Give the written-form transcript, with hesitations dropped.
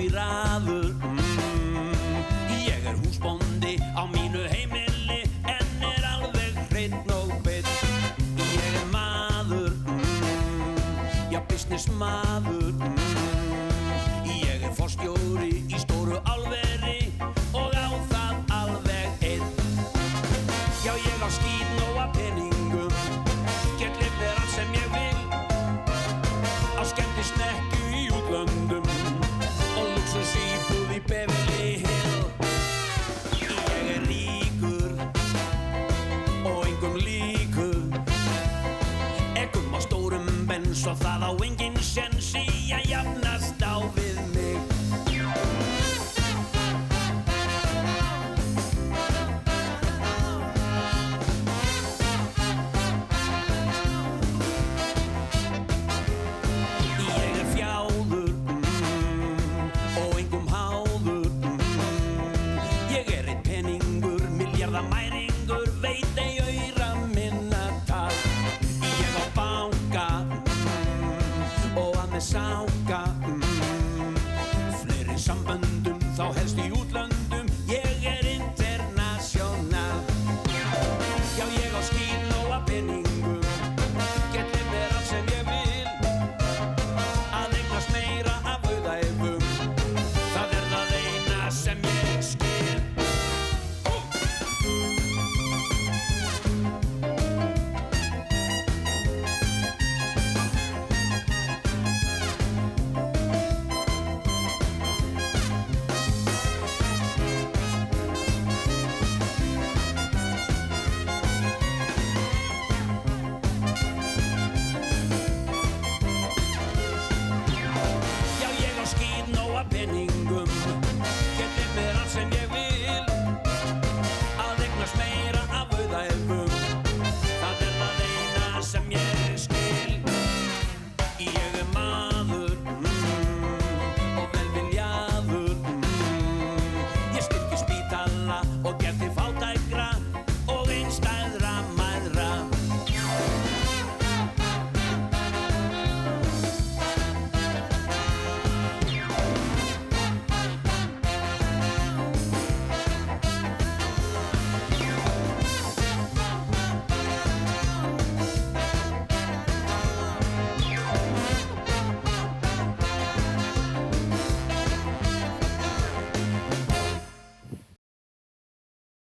í raður. Ég húsbóndi á mínu heimili en alveg hreinn og beinn. Ég maður, já businessmaður. Ég forstjóri í stóru álveri og á það alveg einn. Já, ég á skít nóga peningum, get lifð mér allt sem ég vil. Á skemmtisnekju í útlöndum og luxus íbúð í Beverly Hills. Ég ríkur og engum líkur. Egum á stórum Benz og það á enginn séns í að jafnast á við mig. Mæringur veit ei aura minna tal. Ég á banka og að með sá